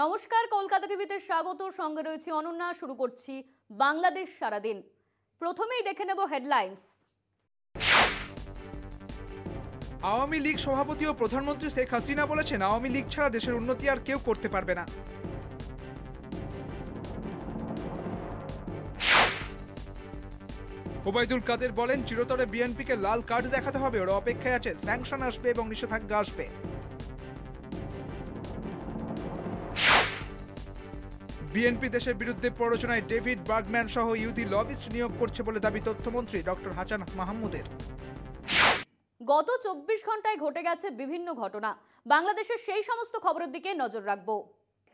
নমস্কার, কলকাতা টিভিতে স্বাগত। সঙ্গে রয়েছে অনন্যা। শুরু করছি বাংলাদেশ সারাদিন। প্রথমেই দেখে নেব হেডলাইন্স। আওয়ামী লীগ সভাপতি ও প্রধানমন্ত্রী শেখ হাসিনা বলেছেন, আওয়ামী লীগ ছাড়া দেশের উন্নতি আর কেউ করতে পারবে না। ওবায়দুল কাদের বলেন, চিরতরে বিএনপিকে লাল কার্ড দেখাতে হবে। ওরা অপেক্ষায় আছে, স্যাংশন আসবে এবং নিষেধাজ্ঞা আসবে। বিএনপি দেশের বিরুদ্ধে প্ররোচনায় ডেভিড বার্গম্যান সহ ইহুদি লবিস্ট নিয়োগ করছে বলে দাবি তথ্যমন্ত্রী ডক্টর হাসান মাহমুদের। গত 24 ঘন্টায় ঘটে গেছে বিভিন্ন ঘটনা। বাংলাদেশের সেই সমস্ত খবরের দিকে নজর রাখবো।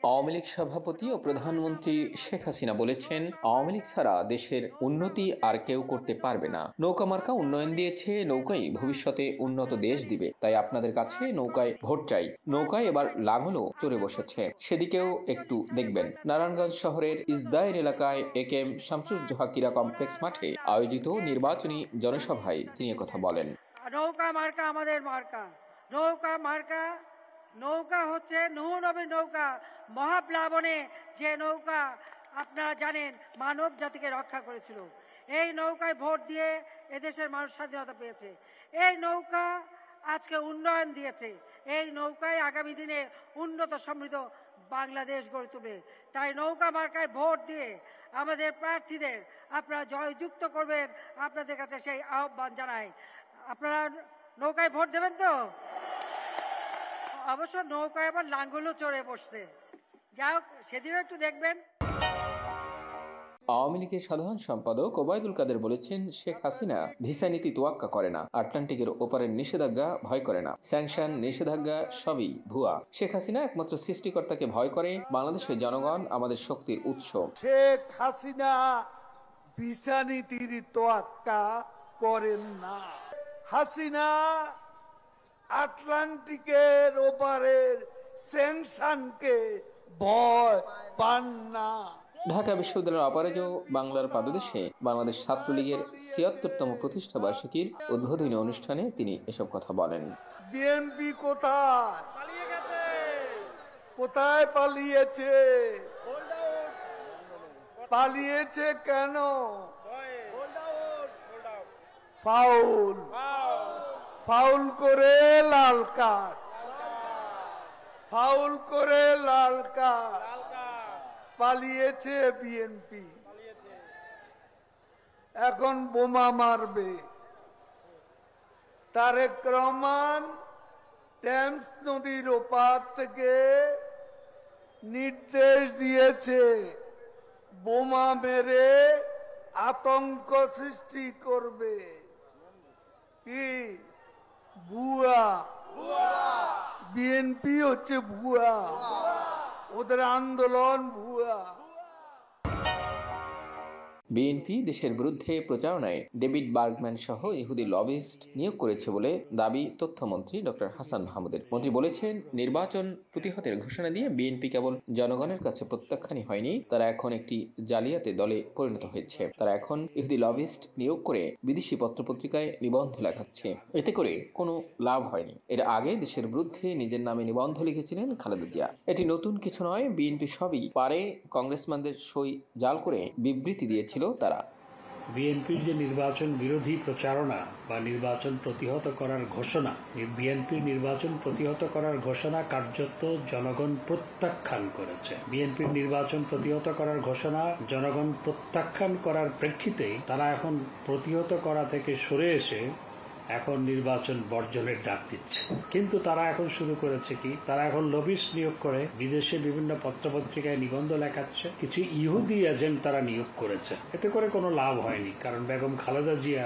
আওয়ামী লীগ সভাপতি ও প্রধানমন্ত্রী শেখ হাসিনা বলেছেন, আওয়ামী লীগ ছাড়া দেশের উন্নতি আর কেউ করতে পারবে না। নৌকা মার্কা উন্নয়ন দিয়েছে, নৌকাই ভবিষ্যতে উন্নত দেশ দিবে। তাই আপনাদের কাছে নৌকায় ভোট চাই। নৌকায় এবার লাঙলও চড়ে বসেছে, সেদিকেও একটু দেখবেন। নারায়ণগঞ্জ শহরের ইসদায়ের এলাকায় একেএম শামসুজ্জোহা ক্রীড়া কমপ্লেক্স মাঠে আয়োজিত নির্বাচনী জনসভায় তিনি কথা বলেন। নৌকা মার্কা আমাদের মার্কা। নৌকা মার্কা, নৌকা হচ্ছে নূহ নবীর নৌকা। মহাপ্লাবনে যে নৌকা আপনারা জানেন মানব জাতিকে রক্ষা করেছিল, এই নৌকায় ভোট দিয়ে এদেশের মানুষ স্বাধীনতা পেয়েছে। এই নৌকা আজকে উন্নয়ন দিয়েছে। এই নৌকায় আগামী দিনে উন্নত সমৃদ্ধ বাংলাদেশ গড়ে তুলবে। তাই নৌকা মার্কায় ভোট দিয়ে আমাদের প্রার্থীদের আপনারা জয়যুক্ত করবেন, আপনাদের কাছে সেই আহ্বান জানাই। আপনারা নৌকায় ভোট দেবেন তো? অবশ্য নৌকায় আবার লাঙ্গলও চড়ে বসছে, যাই হোক সেদিনও একটু দেখবেন। আওয়ামী লীগের সাধারণ সম্পাদক ওবায়দুল কাদের বলেছেন, শেখ হাসিনা ভিসা নীতি তোয়াক্কা করে না, আটলান্টিকের ওপারের নিষেধাজ্ঞা ভয় করে না, স্যাংশন নিষেধাজ্ঞা সবই ভুয়া। শেখ হাসিনা একমাত্র সৃষ্টিকর্তাকে ভয় করে। বাংলাদেশের জনগণ আমাদের শক্তির উৎস। শেখ হাসিনা ভিসা নীতির তোয়াক্কা করেন না। হাসিনা আটলান্টিকের ওপারের স্যাংশনকে ভয় পান না। ঢাকা বিশ্ববিদ্যালয়ের অপরাজেয় বাংলার পাদদেশে বাংলাদেশ ছাত্রলীগের ৭৬তম প্রতিষ্ঠা বার্ষিকীর উদ্বোধনী অনুষ্ঠানে তিনি এসব কথা বলেন। বিএনপি কোথায় কোথায় পালিয়েছে? পালিয়েছে কেন? ফাউল ফাউল করে লাল কার্ড, ফাউল করে লাল কার্ড। পালিয়েছে বিএনপি, এখন বোমা মারবে। তারেক রহমান টেমস নদীর ওপার থেকে নির্দেশ দিয়েছে বোমা মেরে আতঙ্ক সৃষ্টি করবে। কি ভুয়া? বিএনপি হচ্ছে ভুয়া, ওদের আন্দোলন ভুয়া। বিএনপি দেশের বিরুদ্ধে প্রচারণায় ডেভিড বার্গম্যান সহ ইহুদি লবিস্ট নিয়োগ করেছে বলে দাবি তথ্যমন্ত্রী ডক্টর হাসান মাহমুদের। মন্ত্রী বলেছেন, নির্বাচন প্রতিহতের ঘোষণা দিয়ে বিএনপি কেবল জনগণের কাছে প্রত্যাখ্যানই হয়নি, তারা এখন একটি জালিয়াতি দলে পরিণত হয়েছে। তারা এখন ইহুদি লবিস্ট নিয়োগ করে বিদেশি পত্রপত্রিকায় নিবন্ধ লেখাচ্ছে। এতে করে কোনো লাভ হয়নি। এর আগে দেশের বিরুদ্ধে নিজের নামে নিবন্ধ লিখেছিলেন খালেদা জিয়া। এটি নতুন কিছু নয়, বিএনপি সবই পারে। কংগ্রেসম্যানদের সই জাল করে বিবৃতি দিয়েছিল তারা। বিএনপির যে নির্বাচন বিরোধী প্রচারণা বা নির্বাচন প্রতিহত করার ঘোষণা, বিএনপির নির্বাচন প্রতিহত করার ঘোষণা কার্যত জনগণ প্রত্যাখ্যান করেছে। বিএনপির নির্বাচন প্রতিহত করার ঘোষণা জনগণ প্রত্যাখ্যান করার প্রেক্ষিতেই তারা এখন প্রতিহত করা থেকে সরে এসে এখন নির্বাচন বর্জনের ডাক দিচ্ছে। কিন্তু তারা এখন শুরু করেছে কি, তারা এখন লবিস্ট নিয়োগ করে বিদেশে বিভিন্ন পত্রপত্রিকায় নিবন্ধ লেখাচ্ছে। কিছু ইহুদি এজেন্ট তারা নিয়োগ করেছে। এতে করে কোনো লাভ হয়নি, কারণ বেগম খালেদা জিয়া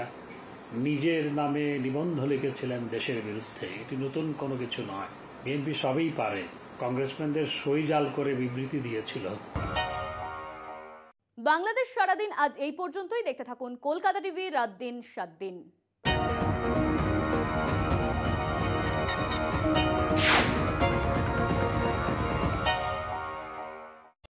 নিজের নামে নিবন্ধ লিখেছিলেন দেশের বিরুদ্ধে। এটি নতুন কোনো কিছু নয়। বিএনপি সবই পারে। কংগ্রেসম্যানদের সই জাল করে বিবৃতি দিয়েছিল। বাংলাদেশ সারাদিন আজ এই পর্যন্তই। দেখতে থাকুন কলকাতা টিভি, রাত দিন 7 দিন।